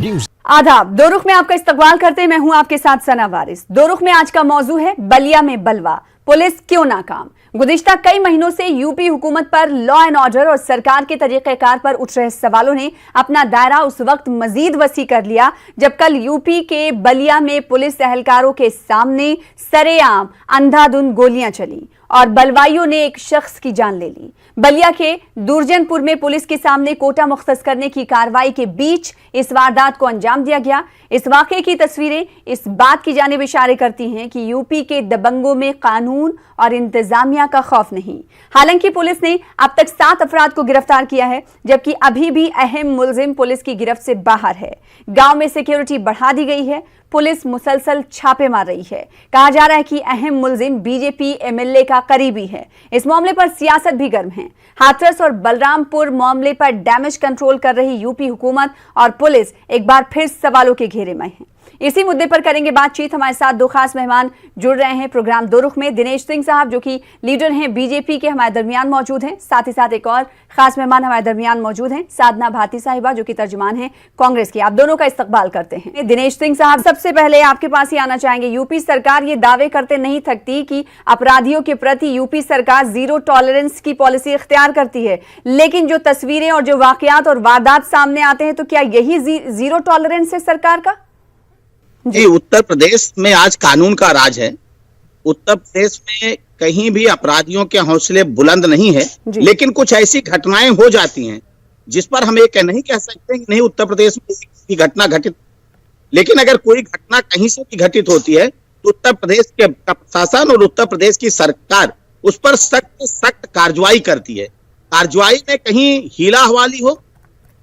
आदाब। दो रुख में आपका इस्तकबाल करते हैं, मैं हूं आपके साथ सना वारिस। दो रुख में आज का मौजू है बलिया में बलवा, पुलिस क्यों नाकाम। गुज़िश्ता कई महीनों से यूपी हुकूमत पर लॉ एंड ऑर्डर और सरकार के तरीक़ेकार पर उठ रहे सवालों ने अपना दायरा उस वक्त मजीद वसी कर लिया जब कल यूपी के बलिया में पुलिस एहलकारों के सामने सरेआम अंधाधुंध गोलियां चली और बलवाइयों ने एक शख्स की जान ले ली। बलिया के दुर्जनपुर में पुलिस के सामने कोटा मुख्तस करने की कार्रवाई के बीच इस वारदात को अंजाम दिया गया। इस वाक़े की तस्वीरें इस बात की जानिब इशारे करती हैं कि यूपी के दबंगों में कानून और इंतजामिया का खौफ नहीं। हालांकि पुलिस ने अब तक 7 अफराद को गिरफ्तार किया है, जबकि अभी भी अहम मुलजिम पुलिस की गिरफ्त से बाहर है। गांव में सिक्योरिटी बढ़ा दी गई है, पुलिस मुसलसल छापे मार रही है। कहा जा रहा है कि अहम मुलजिम बीजेपी एमएलए का करीबी है। इस मामले पर सियासत भी गर्म है। हाथरस और बलरामपुर मामले पर डैमेज कंट्रोल कर रही यूपी हुकूमत और पुलिस एक बार फिर सवालों के घेरे में है। इसी मुद्दे पर करेंगे बातचीत। हमारे साथ 2 खास मेहमान जुड़ रहे हैं प्रोग्राम दो रुख में। दिनेश सिंह साहब जो कि लीडर हैं बीजेपी के, हमारे दरमियान मौजूद हैं। साथ ही साथ एक और खास मेहमान हमारे दरमियान मौजूद हैं, साधना भारती साहिबा जो कि तर्जुमान हैं कांग्रेस की। आप दोनों का इस्तकबाल करते हैं। दिनेश सिंह साहब, सबसे पहले आपके पास ही आना चाहेंगे। यूपी सरकार ये दावे करते नहीं थकती कि अपराधियों के प्रति यूपी सरकार जीरो टॉलरेंस की पॉलिसी इख्तियार करती है, लेकिन जो तस्वीरें और जो वाकयात और वारदात सामने आते हैं, तो क्या यही जीरो टॉलरेंस है सरकार का? जी, उत्तर प्रदेश में आज कानून का राज है। उत्तर प्रदेश में कहीं भी अपराधियों के हौसले बुलंद नहीं है, लेकिन कुछ ऐसी घटनाएं हो जाती हैं जिस पर हम एक नहीं कह सकते कि नहीं उत्तर प्रदेश में किसी घटना घटित, लेकिन अगर कोई घटना कहीं से भी घटित होती है तो उत्तर प्रदेश के प्रशासन और उत्तर प्रदेश की सरकार उस पर सख्त कार्रवाई करती है। कार्रवाई में कहीं हीला हवाली हो,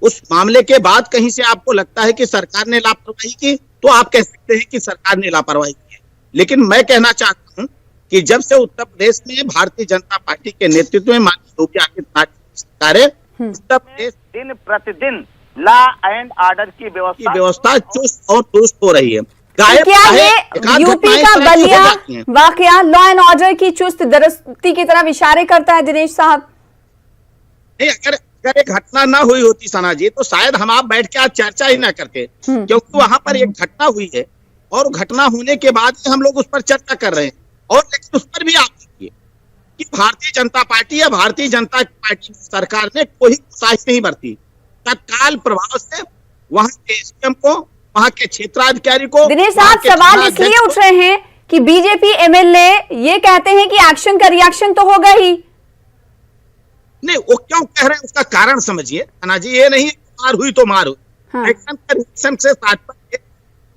उस मामले के बाद कहीं से आपको लगता है कि सरकार ने लापरवाही की, तो आप कह सकते हैं कि सरकार ने लापरवाही की है। लेकिन मैं कहना चाहता हूं कि जब से उत्तर प्रदेश में भारतीय जनता पार्टी के नेतृत्व में माननीय योगी आदित्यनाथ की सरकार है, उत्तर प्रदेश दिन प्रतिदिन लॉ एंड ऑर्डर की व्यवस्था चुस्त और दुरुस्त हो रही है। क्या ये यूपी का बलिया वाकया लॉ एंड ऑर्डर की चुस्त दुरुस्ती की तरफ इशारे करता है दिनेश साहब? नहीं, अगर एक घटना ना हुई होती सना जी, तो शायद हम आप बैठ के आज चर्चा ही ना करते, क्योंकि वहां पर एक घटना हुई है और घटना होने के बाद हम लोग उस पर चर्चा कर रहे हैं। और लेकिन उस पर भी आप देखिए कि भारतीय जनता पार्टी या भारतीय जनता पार्टी सरकार ने कोई कोताही नहीं बरती। तत्काल प्रभाव से वहां के एसडीएम को, वहां के क्षेत्राधिकारी को। दिनेश साहब, सवाल इसलिए उठ रहे हैं कि बीजेपी एमएलए ये कहते हैं कि एक्शन का रिएक्शन तो होगा ही नहीं। वो क्यों कह रहे हैं उसका कारण समझिए अन्ना जी। ये नहीं मार हुई तो मार हुई। एक्शन का रिएक्शन से तात्पर्य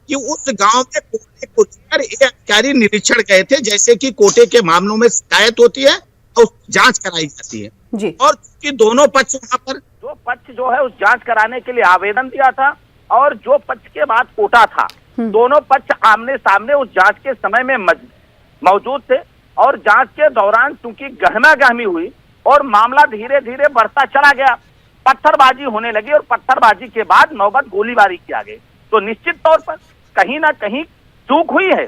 कि उस गांव में कोटे को लेकर एक अधिकारी निरीक्षण गए थे, जैसे कि कोटे के मामलों में शिकायत होती है और जांच कराई जाती है जी। और कि दोनों पक्ष वहां पर जो पक्ष जो है उस जांच कराने के लिए आवेदन दिया था और जो पक्ष के बाद कोटा था, दोनों पक्ष आमने सामने उस जांच के समय में मौजूद थे। और जांच के दौरान चूंकि गहमा गहमी हुई और मामला धीरे धीरे बढ़ता चला गया, पत्थरबाजी होने लगी और पत्थरबाजी के बाद नौबत गोलीबारी की आ गई, तो निश्चित तौर पर कहीं ना कहीं चूक हुई है,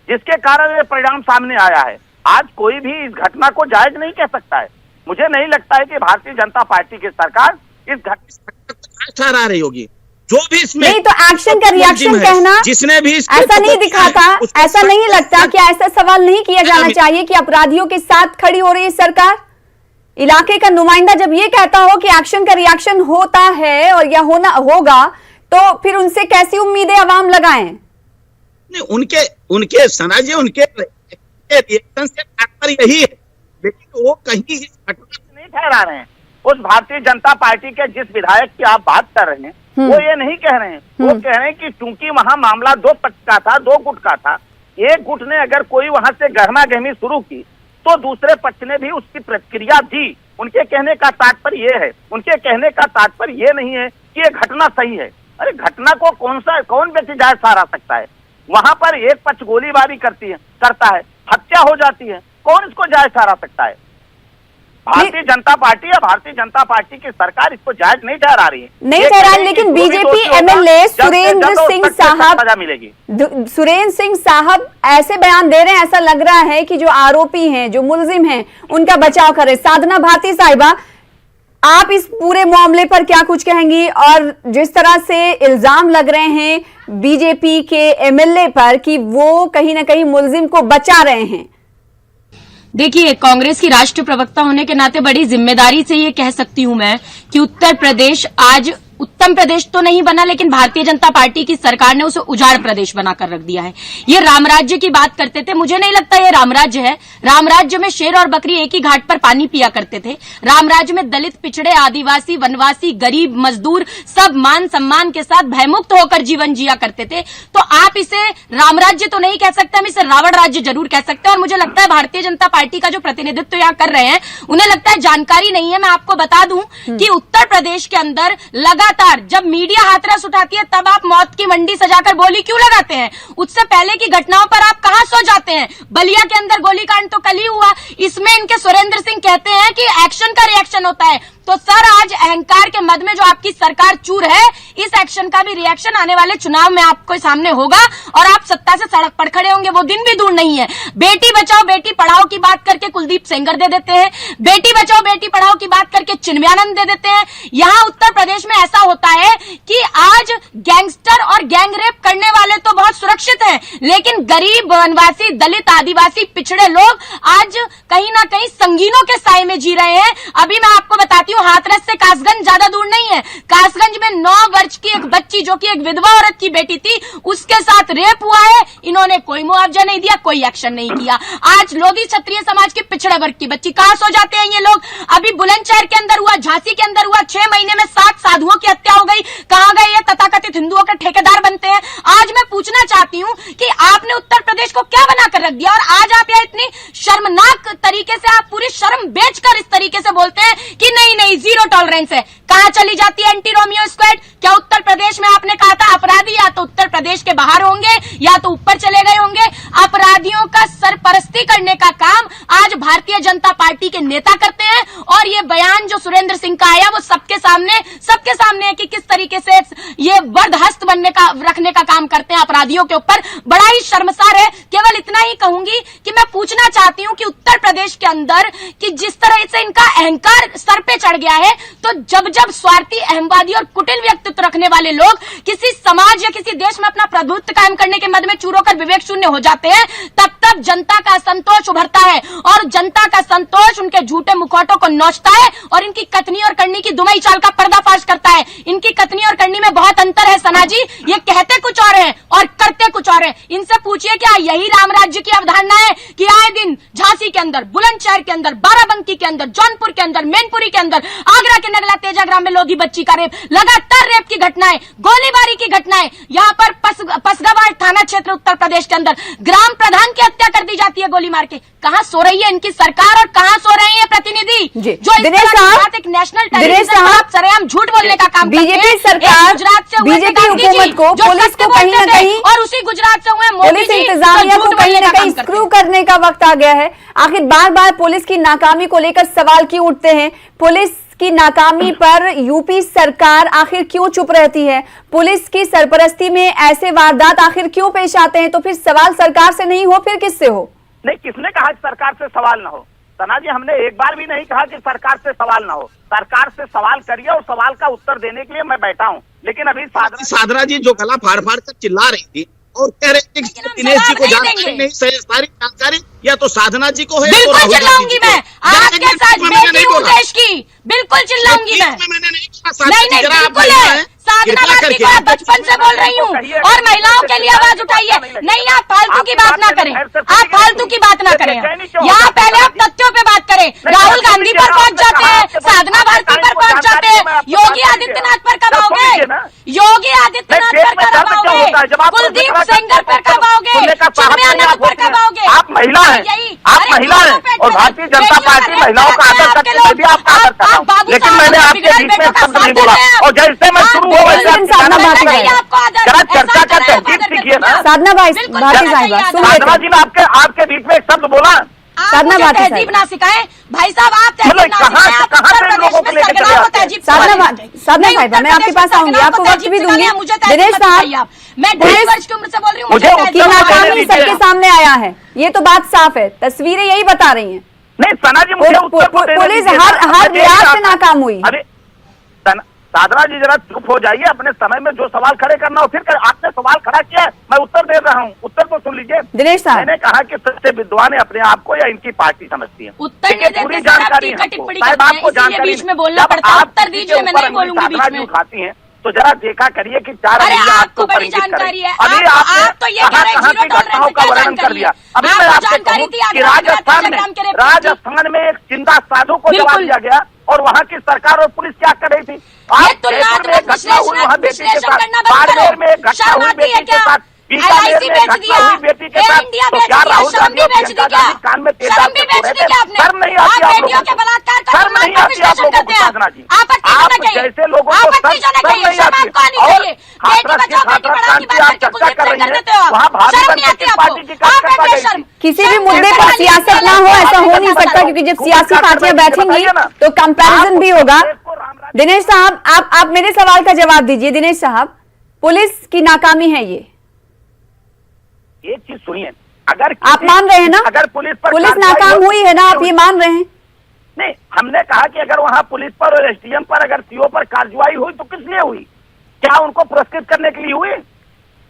जिसके कारण ये परिणाम सामने आया है। आज कोई भी इस घटना को जायज नहीं कह सकता है। मुझे नहीं लगता है कि भारतीय जनता पार्टी की सरकार इस घटना ठहरा रही होगी। जो भी इसमें नहीं, तो एक्शन का रिएक्शन कहना जिसने भी ऐसा नहीं दिखाता, ऐसा नहीं लगता कि ऐसा सवाल नहीं किया जाना चाहिए कि अपराधियों के साथ खड़ी हो रही है सरकार? इलाके का नुमाइंदा जब ये कहता हो कि एक्शन का रिएक्शन होता है और या होना होगा, तो फिर उनसे कैसी उम्मीदें अवाम लगाएं? नहीं, उनके सना जी, उनके रिएक्शन से तात्पर्य यही है, लेकिन वो कहीं इस घटना नहीं ठहरा रहे हैं। उस भारतीय जनता पार्टी के जिस विधायक की आप बात कर रहे हैं, वो ये नहीं कह रहे हैं। वो कह रहे हैं कि चूंकि वहां मामला 2 पक्ष का था, 2 गुट का था, एक गुट ने अगर कोई वहां से गहमा गहमी शुरू की तो दूसरे पक्ष ने भी उसकी प्रतिक्रिया दी। उनके कहने का तात्पर्य ये है, उनके कहने का तात्पर्य ये नहीं है कि ये घटना सही है। अरे घटना को कौन व्यक्ति जायज ठहरा सकता है? वहां पर एक पक्ष गोलीबारी करता है, हत्या हो जाती है, कौन इसको जायज ठहरा सकता है? भारतीय जनता पार्टी या भारतीय जनता पार्टी की सरकार इसको जायज नहीं ठहरा रही है, नहीं ठहरा। लेकिन बीजेपी एमएलए सुरेंद्र सिंह साहब ऐसे बयान दे रहे हैं, ऐसा लग रहा है कि जो आरोपी हैं, जो मुलजिम हैं, उनका बचाव कर रहे। साधना भारती साहिबा, आप इस पूरे मामले पर क्या कुछ कहेंगी? और जिस तरह से इल्जाम लग रहे हैं बीजेपी के एमएलए पर कि वो कहीं ना कहीं मुलजिम को बचा रहे हैं। देखिए, कांग्रेस की राष्ट्रीय प्रवक्ता होने के नाते बड़ी जिम्मेदारी से ये कह सकती हूं मैं कि उत्तर प्रदेश आज उत्तम प्रदेश तो नहीं बना, लेकिन भारतीय जनता पार्टी की सरकार ने उसे उजाड़ प्रदेश बनाकर रख दिया है। ये रामराज्य की बात करते थे, मुझे नहीं लगता ये रामराज्य है। रामराज्य में शेर और बकरी एक ही घाट पर पानी पिया करते थे। रामराज्य में दलित, पिछड़े, आदिवासी, वनवासी, गरीब, मजदूर सब मान सम्मान के साथ भयमुक्त होकर जीवन जिया करते थे। तो आप इसे रामराज्य तो नहीं कह सकते, हम इसे रावण राज्य जरूर कह सकते हैं। और मुझे लगता है भारतीय जनता पार्टी का जो प्रतिनिधित्व यहाँ कर रहे हैं उन्हें लगता है जानकारी नहीं है। मैं आपको बता दूं कि उत्तर प्रदेश के अंदर लगातार जब मीडिया हाथरस उठाती है तब आप मौत की मंडी सजाकर बोली क्यों लगाते हैं? उससे पहले की घटनाओं पर आप कहां सो जाते हैं? बलिया के अंदर गोलीकांड तो कल ही हुआ, इसमें इनके सुरेंद्र सिंह कहते हैं कि एक्शन का रिएक्शन होता है। तो सर, आज अहंकार के मद में जो आपकी सरकार चूर है, इस एक्शन का भी रिएक्शन आने वाले चुनाव में आपको सामने होगा और आप सत्ता से सड़क पर खड़े होंगे। वो दिन भी दूर नहीं है। बेटी बचाओ बेटी पढ़ाओ की बात करके कुलदीप सेंगर दे देते हैं, बेटी बचाओ बेटी पढ़ाओ की बात करके चिन्मयानंद दे देते हैं। यहां उत्तर प्रदेश में ऐसा होता है कि आज गैंगस्टर और गैंग रेप करने वाले तो बहुत सुरक्षित हैं, लेकिन गरीब, वनवासी, दलित, आदिवासी, पिछड़े लोग आज कहीं ना कहीं संगीनों के साए में जी रहे हैं। अभी मैं आपको बताती हूँ, हाथरस से कासगंज ज्यादा दूर नहीं है। कासगंज में 9 वर्ष की एक बच्ची जो कि एक विधवा औरत की बेटी थी, उसके साथ रेप हुआ है। इन्होंने कोई मुआवजा नहीं दिया, कोई एक्शन नहीं किया। आज लोधी क्षत्रिय समाज के पिछड़े वर्ग की बच्ची कहां सो जाते हैं ये लोग? अभी बुलंदशहर के अंदर हुआ, झांसी के अंदर हुआ, 6 महीने में 7 साधुओं की हत्या हो गई। कहां गए ये तथाकथित हिंदुओं के ठेकेदार बनते हैं? आज मैं पूछना चाहती हूं कि आपने उत्तर प्रदेश को क्या बनाकर रख दिया? और आज आप यह इतनी शर्मनाक तरीके से, आप पूरी शर्म बेचकर इस तरीके से बोलते हैं कि नहीं नहीं जीरो टॉलरेंस है। कहां चली जाती है एंटी रोमियो स्क्वाड? क्या उत्तर प्रदेश में आपने कहा था अपराधी या तो उत्तर प्रदेश के बाहर होंगे या तो ऊपर चले गए होंगे? अपराधियों का सरपरस्ती करने का काम आज भारतीय जनता पार्टी के नेता करते हैं। और ये बयान जो सुरेंद्र सिंह का आया वो सबके सामने है कि किस तरीके से ये वरदहस्त बनने का, रखने का काम करते हैं अपराधियों के ऊपर। बड़ा ही शर्मसार है। केवल इतना ही कहूंगी कि मैं पूछना चाहती हूं कि उत्तर प्रदेश के अंदर कि जिस तरह से इनका अहंकार सर पे चढ़ गया है, तो जब जब स्वार्थी, अहमवादी और कुटिल व्यक्तित्व रखने वाले लोग किसी समाज या किसी देश में अपना प्रभुत्व कायम करने के मद में चूर होकर विवेक शून्य हो जाते हैं, तब तब जनता का असंतोष उभरता है। और जनता का संतोष उनके झूठे मुखौटों को नोचता है और इनकी कथनी और करनी की दुमई चाल का पर्दाफाश करता है। इनकी कथनी और करनी में बहुत अंतर है सना जी। ये कहते कुछ और है और करते कुछ और है। इनसे पूछिए क्या यही राम राज्य की अवधारणा है कि आए दिन झांसी के अंदर, बुलंदशहर के अंदर, बाराबंकी के अंदर, जौनपुर के अंदर, मैनपुरी के अंदर, आगरा के नगला तेजाग्राम में लोधी बच्ची का रेप, लगातार रेप की घटनाएं, गोलीबारी की घटनाएं, यहाँ पर पसगवाड़ थाना क्षेत्र उत्तर प्रदेश के अंदर ग्राम प्रधान की हत्या कर दी जाती है गोली मार के। कहां सो रही है इनकी सरकार और कहां सो रहे हैं प्रतिनिधि जो इस तरह की बात एक नेशनल टेलीविजन पर आप सरेआम झूठ बोलने का काम करते हैं? बीजेपी सरकार, गुजरात से बीजेपी हुकूमत को, पुलिस को कहीं ना कहीं, और उसी गुजरात से हुए मोदी पुलिस जी इंतजामिया को कहीं ना कहीं स्क्रू करने का वक्त आ गया है। आखिर बार बार पुलिस की नाकामी को लेकर सवाल क्यों उठते हैं? पुलिस की नाकामी पर यूपी सरकार आखिर क्यों चुप रहती है? पुलिस की सरपरस्ती में ऐसे वारदात आखिर क्यों पेश आते हैं? तो फिर सवाल सरकार से नहीं हो फिर किससे हो? नहीं, किसने कहा कि सरकार से सवाल ना हो? सना जी, हमने एक बार भी नहीं कहा कि सरकार से सवाल ना हो। सरकार से सवाल करिए और सवाल का उत्तर देने के लिए मैं बैठा हूँ। लेकिन अभी साधना जी जो गला फाड़ फाड़ कर चिल्ला रही थी और कह रहे थे कि दिनेश जी को जानकारी नहीं, सारी जानकारी या तो साधना जी को है। बिल्कुल चिल्लाऊंगी मैं आपके साथ, बेटी हूं देश की, बिल्कुल चिल्लाऊंगी मैं। नहीं, बिल्कुल है। साधना भारती को बचपन से बोल रही हूँ और महिलाओं के लिए आवाज उठाइए। नहीं, आप फालतू की बात ना करें, आप फालतू की बात ना करें। यहाँ पहले आप तथ्यों पे बात करें। राहुल गांधी पर पहुंच जाते हैं, साधना भारती पर पहुंच जाते हैं, योगी आदित्यनाथ पर कब आओगे? योगी आदित्यनाथ पर कब आओगे? कुलदीप सेंगर पर कब आओगे? चिन्मयानंद पर कब आओगे? आप महिला हैं, आप महिला हैं और भारतीय जनता पार्टी महिलाओं का आदर करती है, भी आपका आदर करता हूं। लेकिन मैंने आपके बीच में एक शब्द नहीं बोला और जैसे मैं शुरू हो साधना बात करें, जरा चर्चा का तहजीब सीखिए ना। साधना भारती साधना जी ने आपके बीच में एक शब्द बोला। साधना भारती तहजीब ना सिखाएं भाई साहब, आप तहजीब ना सिखाएं। आप उत्तर प्रदेश में सरगना को तहजीब साधना साहिबा, मैं आपके पास आऊंगी, आपको वक्त भी दूंगी। दिनेश साहब, मैं 2.5 वर्ष की उम्र से बोल रही हूँ, नाकामी सबके सामने आया है, ये तो बात साफ है, तस्वीरें यही बता रही हैं। नहीं सना जी, मुझे उत्तर तो देने पुलिस दीजिए ना। हर मैं देख लिहाज रहा से था। नाकाम हुई। अरे साधना जी जरा चुप हो जाइए, अपने समय में जो सवाल खड़े करना हो फिर कर। आपने सवाल खड़ा किया है, मैं उत्तर दे रहा हूँ, उत्तर तो सुन लीजिए। दिनेश साहब, मैंने कहा कि सबसे विद्वान है अपने आप को या इनकी पार्टी समझती है? उत्तर नहीं देते पूरी सर, आप जानकारी टीका है टिप्पणी साहब, करते हैं, आपको इसीलिए जानकारी बीच में बोलना जब पड़ता है। आप उत्तर किसी दीजिए, के मैं ऊपर नहीं बोलूंगी साधना बीच जी में। उठाती हैं तो जरा देखा करिए कि 4 अरे अंगुलियां आपको ऊपर बड़ी इंगित करें। जानकारी है। अभी आप आपने तो ये कह रहे हैं कहां जीरो की घटनाओं टॉलरेंस का क्या वर्णन कर जानकारी दिया। है? अभी आपको मैं आपसे जानकारी कहूं थी कि आगरा में राजस्थान में एक जिंदा साधु को जवाब बिल्कुल। दिया गया और वहां की सरकार और पुलिस क्या कर रही थी? ये आप जयपुर में एक घटना हुई वहां बेटी के विश्लेषण साथ, करना बंद बाड़मेर करो। में एक घटना शर्म हुई आती है बेटी के क्या? साथ, बीकानेर LIC में बेच एक घटना दिया, हुई बेटी के एयर साथ। इंडिया तो बेच क्या दिया, राहुल शर्म गांधी भी और बेच दी प्रियंका क्या? गांधी कान में तेल शर्म डाल भी के बेच सो दी रहे क्या थे? आपने? शर्म नहीं आप आती आप बेटियों लोगों के को? बलात्कार का शर्म नहीं सम्मान आती आप विश्लेषण लोगों को करते हैं। साधना जी? आपत्ति आप होना चाहिए, जैसे लोगों को आपत्ति शर्म होना चाहिए, नहीं शर्म आती। आपको आनी और चाहिए। बेटी हाथरस की बचाओ बेटी हाथरस पढ़ाओ की क्रांति बात आप करके चर्चा कर कुलदीप रही कर हैं, देते हो वहाँ आप। भाभी शर्म बन नहीं के आती किस आपको? पार्टी की आप कार्यकर्ता पे गई शर्म। थी? किसी भी मुद्दे पर सियासत ना हो ऐसा हो नहीं सकता, क्योंकि जब सियासी पार्टियां बैठेंगी तो कंपैरिजन भी होगा। दिनेश साहब, आप मेरे सवाल का जवाब दीजिए। दिनेश साहब, पुलिस की नाकामी है ये, एक चीज सुनिए, अगर आप मान रहे हैं ना? अगर पुलिस पर पुलिस कार्रवाई नाकाम हुई है ना, आप ये मान रहे हैं? नहीं, हमने कहा कि अगर वहां पुलिस पर और एसडीएम पर अगर सीओ पर कार्रवाई हुई तो किस लिए हुई? क्या उनको पुरस्कृत करने के लिए हुई?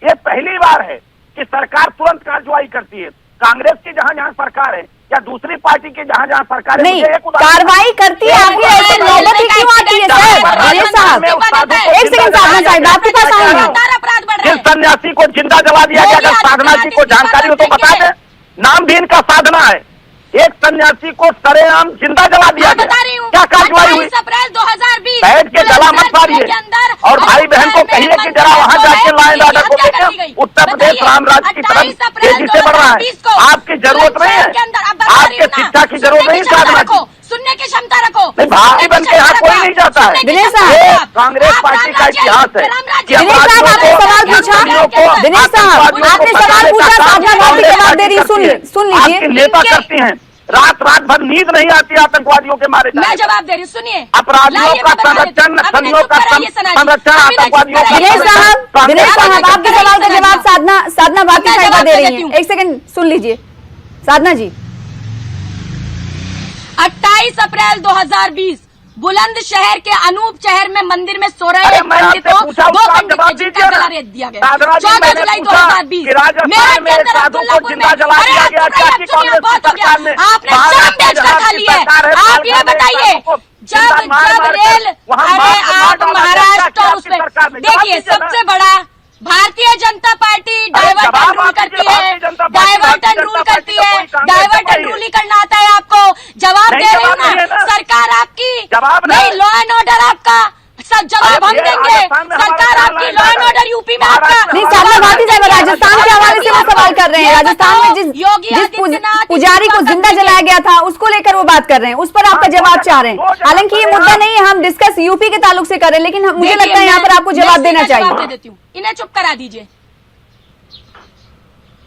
ये पहली बार है कि सरकार तुरंत कार्रवाई करती है। कांग्रेस की जहां जहां सरकार है या दूसरी पार्टी की जहां जहां सरकार है, नहीं, मुझे एक उदाहरण- कार्रवाई करती है, आखिर ऐसे नौबत ही क्यों आती है सर? दिनेश साहब, एक सेकंड साधना साहब, आपके पास आऊंगी। अपराध बढ़ रहे जिस सन्यासी को जिंदा जला दिया गया, अगर साधना जी को जानकारी हो तो बता दें। नाम भी इनका साधना है। एक सन्यासी को सरेआम जिंदा जला दिया मैं बता रही गया, हूँ। क्या कार्रवाई हुई? 28 अप्रैल 2020 बैठ के जला मत मारिए और भाई बहन को कहिए कि जरा वहां जाके लॉ एंड ऑर्डर को देखें। उत्तर प्रदेश राम राज्य की तरफ तेजी से बढ़ रहा है। आपकी जरूरत नहीं है, आपके शिक्षा की जरूरत नहीं साधना की। सुनने की क्षमता रखो। नहीं, भाभी बन के यहाँ कोई नहीं जाता है। दिनेश साहब, ये कांग्रेस पार्टी का इतिहास है कि दिनेश साहब, आपने सवाल पूछा। दिनेश साहब, आपने सवाल पूछा, साधना भाभी जवाब दे रही है, सुन लीजिए। आपकी नेता करती हैं, रात भर नींद नहीं आती आतंकवादियों के मारे मैं जाने पर। जवाब दे रही हूँ, सुनिए। अपराधियों का संरक्षण, नक्सलियों का संरक्षण, आतंकवादियों का दिनेश साहब, आपके सवाल का जवाब साधना भाभी मैं साहिबा जवाब दे दे रही देती हैं। हूँ। एक सेकंड सुन लीजिए साधना जी। 28 अप्रैल 2020 बुलंदशहर के अनूप शहर में मंदिर में सो रहे अरे एक मैं पंडित आपसे को पूछा, 2 उसका घंटे जवाब के जिंदा दीजिए ना। जला दिया गया। साधना जी, 14 मैंने जुलाई पूछा 2020 कि राजस्थान मेरठ में के अंदर साधु को अब्दुल्लापुर में। जिंदा जला अरे दिया आप गया, सुनिए, क्या आप कि सुनिए, कांग्रेस बहुत हो गया। सरकार ने आपने महाराष्ट्र शर्म बेच कर खा ली है। सरकार है, आप ये पालघर में बताइए, साधु को जब जिंदा मार जब मार कर रेल, वहाँ अरे मार डाला आप गया, महाराष्ट्र क्या और आपकी उसमें सरकार ने? देखिए, जवाब दीजिए सबसे ना। बड़ा Bharatiya Janata party divert and जवाब रूल आप करती दीजिए, है, भारतीय जनता पार्टी, डाइवर्ट भारतीय एंड रूल जनता करती पार्टी है, का कोई कांग्रेस डाइवर्ट का एंड ही रूल है। ही करना आता है आपको। जवाब नहीं, दे रही हूँ जवाब नहीं है ना, ना। सरकार आपकी जवाब नहीं, नहीं। लॉ एंड ऑर्डर आपका, सब जवाब हम ये देंगे। राजस्थान में सरकार हमारा आपकी, लाइन लॉ एंड है। ऑर्डर यूपी में आपका। महाराष्ट्र में नहीं, साधना भाभी साहिबा राजस्थान के हवाले से वो सवाल कर रहे हैं। ये राजस्थान में बताओ, योगी जिस आदित्यनाथ पुजारी को जिंदा जलाया गया था उसको लेकर वो बात कर रहे हैं, उस पर आपका जवाब चाह रहे हैं। हालांकि ये मुद्दा नहीं है, हम डिस्कस यूपी के ताल्लुक से कर रहे हैं, लेकिन मुझे देखिए, लगता है यहाँ पर आपको मैं जवाब देना सीधा जवाब दे चाहिए। देती हूँ, इन्हें चुप करा दीजिए,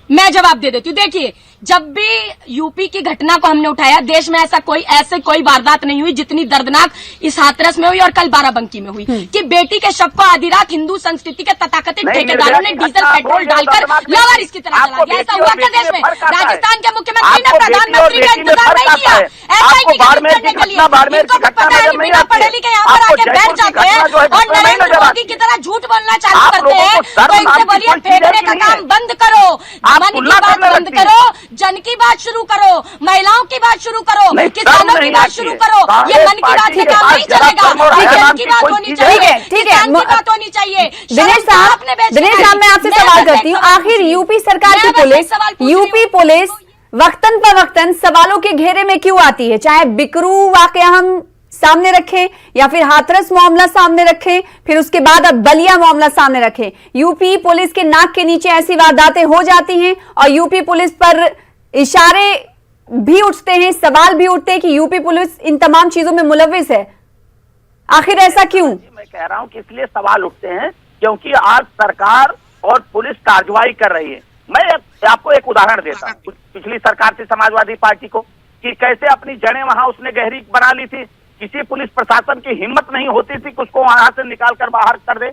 मैं जवाब दे देती हूँ। देखिए, जब भी यूपी की घटना को हमने उठाया, देश में ऐसे कोई वारदात नहीं हुई जितनी दर्दनाक इस हाथरस में हुई और कल बाराबंकी में हुई कि बेटी के शव को आधी रात हिंदू संस्कृति के तथाकथित ठेकेदारों ने डीजल पेट्रोल डालकर लावारिस की तरह जला दिया। ऐसा हुआ क्या देश में? राजस्थान के मुख्यमंत्री ने प्रधानमंत्री का इंतजार नहीं किया एसआईटी करने के लिए। इनको कुछ पता है, बिना पढ़े लिखे यहाँ पर आके बैठ जाते हैं और नरेंद्र मोदी की तरह झूठ बोलना चालू करते हैं। तो इनसे बोलिए, फेंकने का काम बंद करो, मन की बात बंद करो, जन की बात शुरू करो, महिलाओं की बात शुरू करो, किसानों की बात शुरू करो। ये मन की बात से काम नहीं चलेगा, जन की बात होनी चाहिए, किसान की बात होनी चाहिए। दिनेश साहब, मैं आपसे सवाल करती हूँ, आखिर यूपी सरकार की पुलिस, यूपी पुलिस वक्तन पर वक्तन सवालों के घेरे में क्यों आती है? चाहे बिकरू वाकया हम सामने रखें या फिर हाथरस मामला सामने रखें, फिर उसके बाद अब बलिया मामला सामने रखें, यूपी पुलिस के नाक के नीचे ऐसी वारदातें हो जाती हैं और यूपी पुलिस पर इशारे भी उठते हैं, सवाल भी उठते हैं कि यूपी पुलिस इन तमाम चीजों में मुलविस है। आखिर ऐसा क्यों? मैं कह रहा हूं कि इसलिए सवाल उठते हैं क्योंकि आज सरकार और पुलिस कार्रवाई कर रही है। मैं आपको एक उदाहरण देता हूं, पिछली सरकार थी समाजवादी पार्टी को, कि कैसे अपनी जड़ें वहां उसने गहरी बना ली थी। किसी पुलिस प्रशासन की हिम्मत नहीं होती थी कि उसको वहां से निकाल कर बाहर कर दे।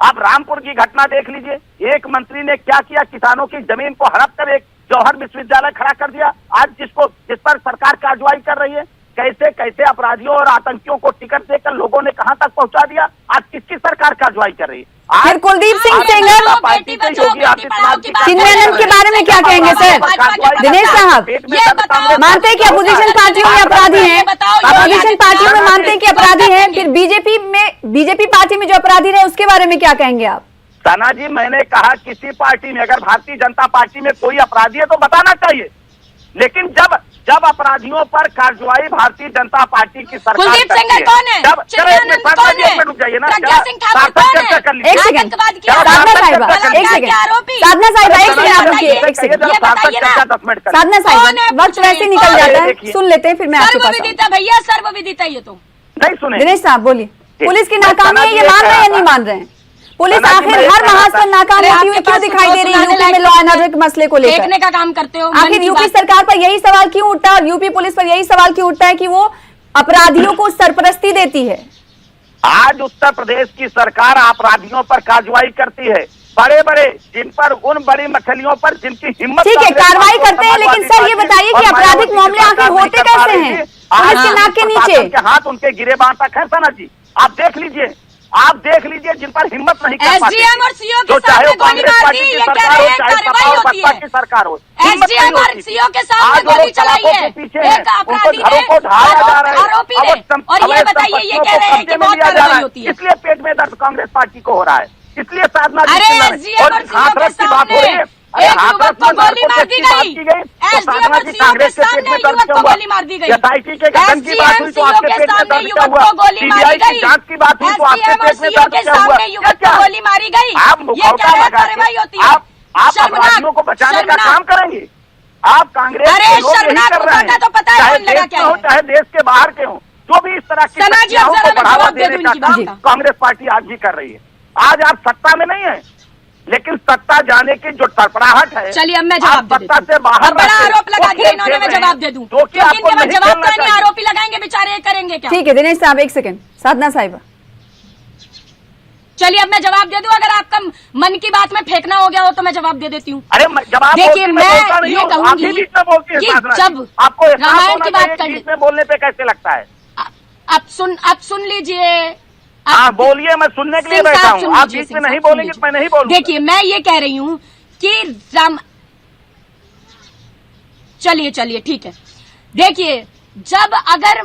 आप रामपुर की घटना देख लीजिए, एक मंत्री ने क्या किया, किसानों की जमीन को हड़प कर एक जौहर विश्वविद्यालय खड़ा कर दिया। आज जिस पर सरकार कार्रवाई कर रही है, कैसे कैसे अपराधियों और आतंकियों को टिकट देकर लोगों ने कहां तक पहुंचा दिया। आज किसकी सरकार कार्रवाई कर रही है? फिर कुलदीप सिंह सेंगर चिन्मयानंद के बारे में क्या कहेंगे सर? दिनेश साहब मानते हैं कि अपोजिशन पार्टियों में अपराधी हैं, अपोजिशन पार्टियों में मानते हैं कि अपराधी हैं, फिर बीजेपी पार्टी में जो अपराधी रहे उसके बारे में क्या कहेंगे आप? सना जी, मैंने कहा किसी पार्टी में अगर भारतीय जनता पार्टी में कोई अपराधी है तो बताना चाहिए, लेकिन जब अपराधियों पर कार्रवाई भारतीय जनता पार्टी की सरकार कुलदीप सेंगर कौन है? चिन्मयानंद कौन है? रुक जाइए ना, प्रज्ञा सिंह ठाकुर कौन है? एक सेकंड आतंकवाद किया, साधना साहिबा, एक सेकंड आरोपी साधना साहिबा, एक सेकंड आप रुकिए, एक सेकंड साधना साहिबा, वक्त वैसे निकल जाता है, सुन लेते हैं फिर मैं आपके पास आऊं। सर्वविदित है भैया, सर्वविदित है ये तो। नहीं सुने दिनेश साहब बोलिए, पुलिस की नाकामी है ये मान रहे हैं या नहीं मान रहे हैं? पुलिस आखिर हर महाज पर नाकाम होती हुई क्यों दिखाई दे रही है यूपी में लॉ एंड ऑर्डर के मसले को लेकर? फेंकने का काम करते हो। आखिर यूपी सरकार पर यही सवाल क्यों उठता है और यूपी पुलिस पर यही सवाल क्यों उठता है कि वो अपराधियों को सरपरस्ती देती है? आज उत्तर प्रदेश की सरकार अपराधियों पर कार्रवाई करती है, बड़े बड़े जिन पर, उन बड़ी मछलियों पर जिनकी हिम्मत। ठीक है, कार्रवाई करते हैं, लेकिन सर ये बताइए कि आपराधिक मामले आखिर होते कैसे हैं पुलिस के नाक के नीचे? हाथ उनके गिरेबान तक है सना जी, आप देख लीजिए जिन पर हिम्मत नहीं कर पाते। एसडीएम और सीओ के तो चाहे सामने गोली कांग्रेस मार पार्टी दी, की ये कह सरकार रहे हो, हैं चाहे कार्रवाई सपा और होती बसपा है। की सरकार हो, हिम्मत नहीं एसडीएम और होती। सीओ के सामने आज वो गोली चलाई सड़कों है, के पीछे हैं, एक अपराधी उनको घरों को ढाया जा रहा है, आरोपी ने, और ये बताइए ये कह रहे हैं कि बहुत कार्रवाई होती है। इसलिए पेट में दर्द कांग्रेस पार्टी को हो रहा है, इसलिए साधना जी अरे चिल्ला रहे हैं। एसडीएम और और सीओ के हाथरस की बात हो रही है, सामने एक युवक को गोली मार दी गई, तो एसडीएम साधना और जी सीओ के कांग्रेस के पेट सामने में दर्द युवक क्या को हुआ? गोली मार दी गई, एसआईटी के गठन की बात हुई तो आपके पेट में दर्द क्या हुआ? सीबीआई की जांच की बात हुई तो आपके पेट में दर्द क्या हुआ? युवक को गोली मारी गई, आप ये मुखौटा क्या लगा कार्रवाई के होती है? आप अपराधियों को बचाने का काम करेंगे। आप कांग्रेस अरे के लोग यही शर्मनाक कर रहे हैं, तो पता है चाहे कौन लगा देश क्या में हो है? चाहे देश के बाहर के हो, जो भी इस तरह की सना जी, प्रक्रियाओं अब जरा को बढ़ावा जवाब दे देने दो का इनकी काम बात का। कांग्रेस पार्टी आज भी कर रही है। आज आप सत्ता में नहीं है, लेकिन सत्ता जाने की जो तड़पड़ाहट है, चलिए अब मैं जवाब दे सत्ता देती से हूँ। बाहर अब बड़ा रहते हैं, आरोप लगा वो दिया खेल इन्होंने, खेल मैं रहे जवाब हैं, दे दूं जो कि क्योंकि आपको इनके बाद नहीं जवाब खेलना करने चाहिए। आरोपी लगाएंगे बेचारे, ये करेंगे क्या? ठीक है दिनेश साहब, एक सेकंड साधना साहिबा। चलिए अब मैं जवाब दे दूं, अगर आपका मन की बात में फेंकना हो गया हो तो मैं जवाब दे देती हूँ। अरे जवाब देखिए बोलती मैं बोलता नहीं ये हूँ, आप कहूंगी ही बीच में बोलती है कि साधना जी। जब आपको एहसास रामायण होना की बात चाहिए कर बीच में बोलने पे कैसे लगता है। आप सुन लीजिए। हाँ बोलिए, मैं सुनने के लिए सिंह बैठा साहब हूँ, सुन आप लीजिए, बीच सिंह में नहीं साहब सुन बोलेंगे तो लीजिए। मैं नहीं बोलूंगा। देखिए मैं ये कह रही हूँ कि चलिए ठीक है। देखिए जब अगर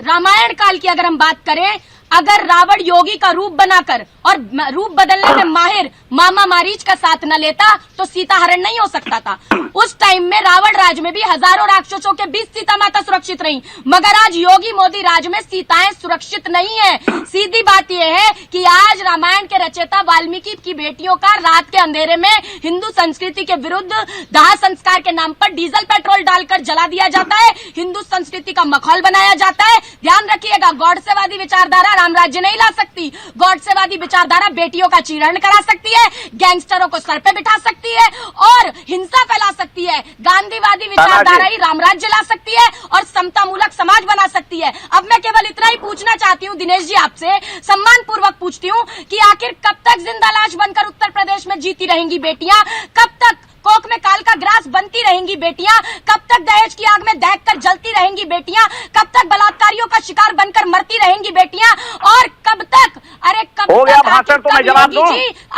रामायण काल की अगर हम बात करें, अगर रावण योगी का रूप बनाकर और रूप बदलने में माहिर मामा मारीच का साथ न लेता तो सीता हरण नहीं हो सकता था। उस टाइम में रावण राज में भी हजारों राक्षसों के बीच सीता माता सुरक्षित रही, मगर आज योगी मोदी राज में सीताएं सुरक्षित नहीं है। सीधी बात यह है कि आज रामायण के रचयिता वाल्मीकि की बेटियों का रात के अंधेरे में हिंदू संस्कृति के विरुद्ध दाह संस्कार के नाम पर डीजल पेट्रोल डालकर जला दिया जाता है, हिंदू संस्कृति का मखौल बनाया जाता है। ध्यान रखिएगा, गॉडसेवादी विचारधारा राम राज्य नहीं ला सकती। गॉडसेवादी विचारधारा बेटियों का चीरण करा सकती है, गैंगस्टरों को सर पे बिठा सकती है और हिंसा फैला सकती है। गांधीवादी विचारधारा ही राम राज्य ला सकती है और समता मूलक समाज बना सकती है। अब मैं केवल इतना ही पूछना चाहती हूँ दिनेश जी, आपसे सम्मान पूर्वक पूछती हूँ कि आखिर कब तक जिंदा लाश बनकर उत्तर प्रदेश में जीती रहेंगी बेटियां? कब तक कोक में काल का ग्रास बनती रहेंगी बेटियां? कब तक दहेज की आग में दहक कर जलती रहेंगी बेटियां? कब तक बलात्कारियों का शिकार बनकर मरती रहेंगी बेटियां? और कब तक, अरे कब हो गया तक भाषण, तो मैं जवाब दूं?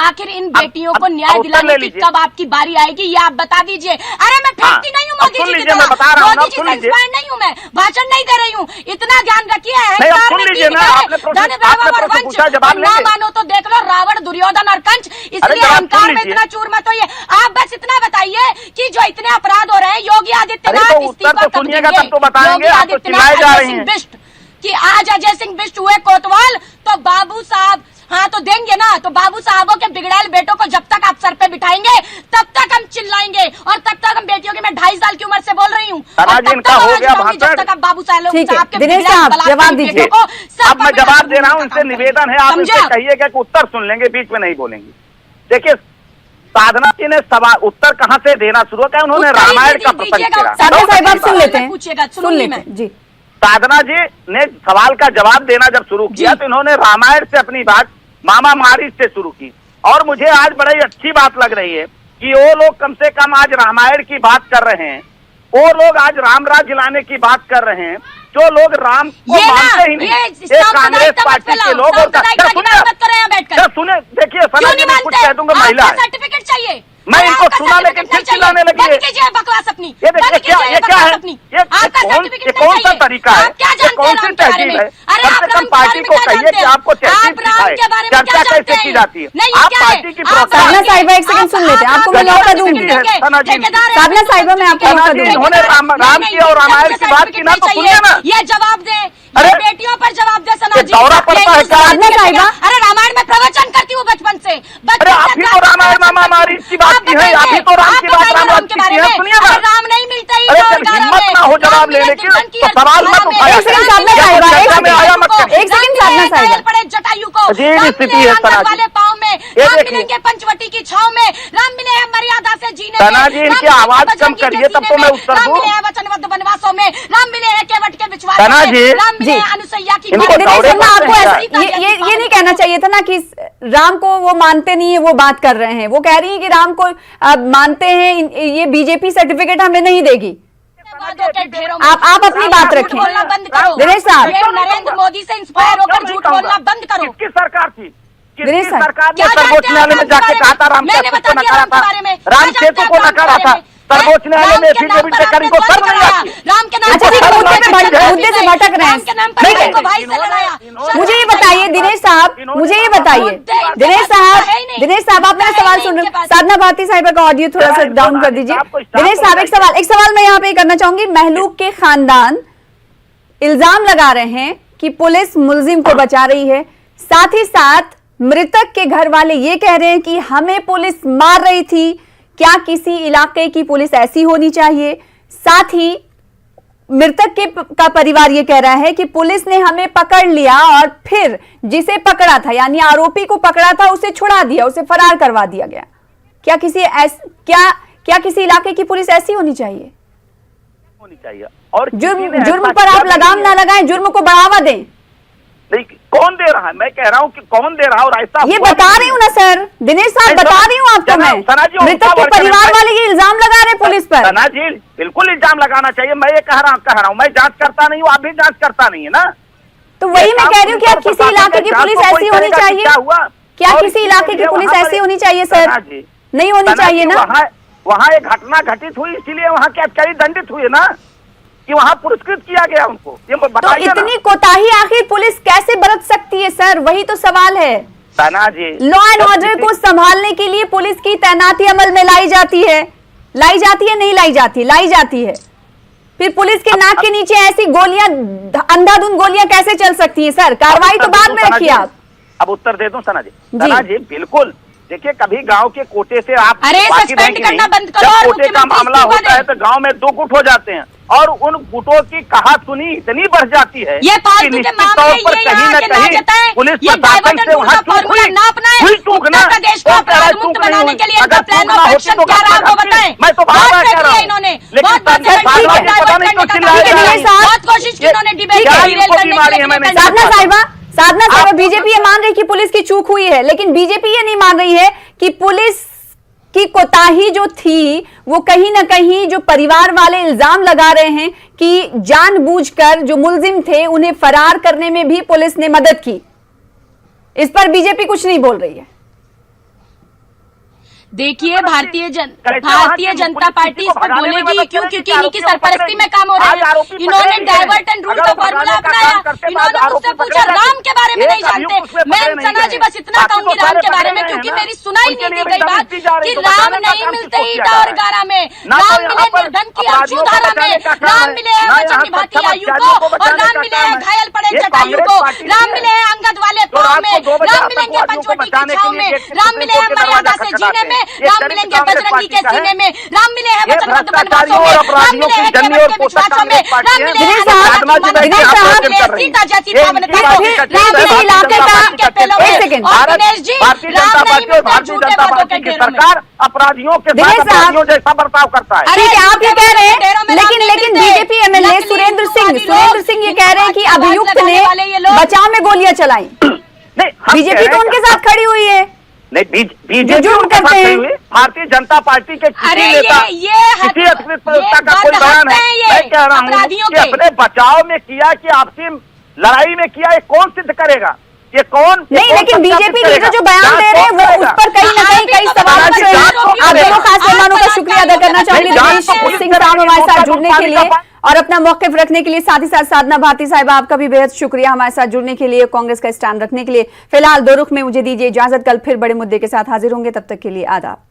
आखिर इन बेटियों को न्याय दिलाने की कब आपकी बारी आएगी, ये आप बता दीजिए। अरे मैं फेंकती नहीं हूँ मोदी जी की तरह, मोदी जी से इंस्पायर नहीं हूँ, मैं भाषण नहीं दे रही हूँ। इतना ध्यान रखिए, अहंकार में तीन ना मानो तो देख लो रावण दुर्योधन और कंस, इसलिए अहंकार में इतना चूर मत होइए। आप बस इतना बताइए कि जो इतने अपराध हो रहे हैं, योगी आदित्यनाथ इस्तीफा कब देंगे? योगी आदित्यनाथ अजय सिंह बिष्ट कि आज अजय सिंह बिष्ट हुए कोतवाल तो बाबू साहब, हाँ तो देंगे ना, तो बाबू साहबों के बिगड़ैल बेटों को जब तक आप सर पे बिठाएंगे तब तक हम चिल्लाएंगे और तब तक हम बेटियों की, मैं 2.5 साल की उम्र से बोल रही हूँ, जब तक आप बाबू साहब के दिनेश साहब जवाब दीजिए। अब मैं जवाब दे रहा हूँ, इनसे निवेदन है आप इनसे कहिएगा कि उत्तर सुन लेंगे, बीच में नहीं बोलेंगे। देखिए साधना जी ने सवाल उत्तर कहाँ से देना शुरू किया, उन्होंने रामायण का प्रसंग किया। साधना साहिब आप सुन लेते हैं, सुन लेते हैं जी। साधना जी ने सवाल का जवाब देना जब शुरू किया तो इन्होंने रामायण से अपनी बात मामा मारी से शुरू की, और मुझे आज बड़ी अच्छी बात लग रही है कि वो लोग कम से कम आज रामायण की बात कर रहे हैं, वो लोग आज राम राज्य लाने की बात कर रहे हैं, जो लोग राम को मानते ही नहीं, ये कांग्रेस पार्टी के लोग। सुने, देखिए सना जी, मैं कुछ कह दूंगा, महिला सर्टिफिकेट चाहिए, मैं इनको सुना लेकिन फिर चिल्लाने लगी है। बकवास अपनी, ये देखिए क्या है, ये कौन सा तरीका है, ये कौन सी तहजीब है? कम से कम पार्टी को कहिए कि आपको तहजीब सिखाए, चर्चा कैसे की जाती है। आप पार्टी की साधना साहिबा एक सेकंड सुन लेते हैं, आपको मैं मौका दूंगी। साधना साहिबा मैं आपको मौका दूंगी। उन्होंने राम की और रामायण की बात की ना, तो सुनिए ना। ये जवाब दे, अरे बेटियों पर जवाब दे सना जी। दौरा पड़ता है साधना साहिबा। अरे रामायण में प्रवचन करती हूँ बचपन से। अरे आप ही तो रामायण मामा मारी की बात की है, आप ही तो राम की बात राम के बारे में। सुनिए ना, राम नहीं मिलता ही। अरे जब हिम्मत ना हो जवाब लेने की तो सवाल मत उठाया। एक सेकंड साधना साहिबा, एक सेकंड साधना साहिबा। पड़े जटायु को अजीब स्थिति है सना जी। वाले पाँव में राम मिलेंगे पंचवटी की छाव में, राम मिले हैं मर्यादा से जीने में। सना जी, इनकी आवाज कम करिए तब तो मैं उत्तर दूं। राम मिले हैं वचनबद्ध वनवासों में, राम मिले हैं केवट के विश्वास सना में, जी, राम मिले हैं अनुसैया की। इनको दौड़े आपको पड़ते हैं। ये नहीं कहना चाहिए था ना कि राम को वो मानते नहीं है, वो बात कर रहे हैं। वो कह रही है कि राम को मानते हैं, ये बीजेपी सर्टिफिकेट हमें नहीं देगी। आप अपनी बात रखें। बंद करो दिनेश साहब, नरेंद्र मोदी से इंस्पायर होकर झूठ बोलना बंद करो। किसकी सरकार थी? दिनेश साहब, सरकार ने सर्वोच्च न्यायालय में जाके कहा था राम सेतु को नकारा था, राम सेतु को नकारा था। सर्वोच्च न्यायालय ने एफिडेविट देकर इनको शर्म नहीं आती। राम के नाम अच्छा जी, मुद्दे से भटक रहे हैं। मुझे ये बताइए दिनेश साहब, मुझे ये बताइए दिनेश साहब, आप मेरा सवाल सुन रहे हैं। साधना भारती साहिबा का ऑडियो थोड़ा सा डाउन कर दीजिए। दिनेश साहब, एक सवाल मैं यहाँ पे करना चाहूंगी। महलूक के खानदान इल्जाम लगा रहे हैं कि पुलिस मुलजिम को बचा रही है, साथ ही साथ मृतक के घर वाले ये कह रहे हैं कि हमें पुलिस मार रही थी। क्या किसी इलाके की पुलिस ऐसी होनी चाहिए? साथ ही मृतक का परिवार ये कह रहा है कि पुलिस ने हमें पकड़ लिया और फिर जिसे पकड़ा था, यानी आरोपी को पकड़ा था, उसे छुड़ा दिया, उसे फरार करवा दिया गया। क्या किसी इलाके की पुलिस ऐसी होनी चाहिए? और जुर्म पर आप लगाम ना लगाएं, जुर्म को बढ़ावा दें। नहीं, कौन दे रहा है? मैं कह रहा हूँ कि कौन दे रहा है। और ऐसा ये बता रही हूँ ना सर, दिनेश साहब, बता रही हूँ आपको मैं। मृतक के परिवार वाले ये इल्जाम लगा रहे पुलिस पर। सना जी, बिल्कुल इल्जाम लगाना चाहिए। मैं ये कह रहा हूँ, मैं जांच करता नहीं हूँ, आप भी जांच करता नहीं है ना। तो वही मैं कह रही हूँ कि आप किसी इलाके की पुलिस ऐसी होनी चाहिए। क्या किसी इलाके की पुलिस ऐसी होनी चाहिए सर? नहीं होनी चाहिए ना। वहाँ एक घटना घटित हुई, इसीलिए वहाँ के अधिकारी दंडित हुए ना, कि वहाँ पुरस्कृत किया गया उनको। ये तो इतनी कोताही आखिर पुलिस कैसे बरत सकती है सर? वही तो सवाल है। सना जी, लॉ एंड ऑर्डर को संभालने के लिए पुलिस की तैनाती अमल में लाई जाती है, नहीं लाई जाती है। फिर पुलिस के नाक के नीचे ऐसी गोलियां, अंधाधुंध गोलियां कैसे चल सकती है सर? कार्रवाई तो बाद में रखिए आप। अब उत्तर दे दूं सना जी, बिल्कुल। देखिए, कभी गांव के कोटे से आप सस्पेंड करना बंद करो। जब कोटे का मामला होता है तो गांव में 2 गुट हो जाते हैं और उन गुटों की कहा सुनी इतनी बढ़ जाती है ये कि निश्चित तौर पर कहीं न कहीं पुलिस प्रशासन से वहाँ चूक हुई चूक ना, अगर चूक ना होती तो मैं तो बार बार कह रहा हूँ, लेकिन पता नहीं क्यों चिल्लाया। साधना साहिबा, बीजेपी ये मान रही कि पुलिस की चूक हुई है, लेकिन बीजेपी ये नहीं मान रही है कि पुलिस की कोताही जो थी वो कहीं ना कहीं जो परिवार वाले इल्जाम लगा रहे हैं कि जानबूझकर जो मुलजिम थे उन्हें फरार करने में भी पुलिस ने मदद की। इस पर बीजेपी कुछ नहीं बोल रही है। देखिए, भारतीय जनता पार्टी इस पर बोलेगी क्यों? क्योंकि इन्हीं की सरपरस्ती में काम हो रहा है। इन्होंने डाइवर्ट एंड रूल का फॉर्मूला अपनाया। इन्होंने मुझसे पूछा राम के बारे में नहीं जानते। मैं सना जी बस इतना कहूंगी राम के बारे में, क्योंकि मेरी सुनाई नहीं दी गई बात कि राम नहीं मिलते ईटा और गारा में, राम मिले निर्धन की अक्षुधारा में, राम मिले हैं वचन निभाती आयु को, और राम मिले हैं घायल पड़े जटायु को, राम मिले हैं अंगद वाले पाँव में, राम मिलेंगे पंचवटी की छाव में, राम मिले हैं मर्यादा से जीने में, राम मिलेंगे बजरंगी के सीने में, राम मिले हैं वचनबद्ध वनवासों में, राम मिले हैं केवट के विश्वासों में, राम मिले हैं सीता जैसी पावनता को, राम मिले इलाके का पेलों में। और दिनेश जी, राम नहीं मिलते झूठे वादों के घेरों में। सरकार अपराधियों के साथ अपराधियों जैसा बर्ताव करता है। ठीक है, आप ये कह रहे हैं, लेकिन बीजेपी एमएलए सुरेंद्र सिंह ये कह रहे हैं कि अभियुक्त ने बचाव में गोलियां चलाई। बीजेपी तो उनके साथ खड़ी हुई है। नहीं, बीजेपी जो उनके साथ करते हैं। खड़ी हुई, भारतीय जनता पार्टी के किसी अरे नेता, ये किसी अधिकृत प्रवक्ता का कोई बात बयान हद है, है ये, मैं कह रहा हूँ अपराधियों कि के। अपने बचाव में किया कि आपसी लड़ाई में किया, ये कौन सिद्ध करेगा? ये कौन नहीं, लेकिन सत्यापित बीजेपी करेगा? लीडर जो बयान दे रहे हैं वो उस पर कहीं ना कहीं कई सवालों जांच से तो आप करेगा। दोनों खास मेहमानों का शुक्रिया अदा करना चाहूंगी। नहीं, जांच दिनेश तो पुलिस सिंह साहब करेगी, हमारे साथ मौका जुड़ने तो के लिए और अपना मौकिफ रखने के लिए, साथ ही साथ साधना भारती साहिबा आपका भी बेहद शुक्रिया हमारे साथ जुड़ने के लिए, कांग्रेस का स्टैंड रखने के लिए। फिलहाल दो रुख में मुझे दीजिए इजाजत, कल फिर बड़े मुद्दे के साथ हाजिर होंगे, तब तक के लिए आदाब।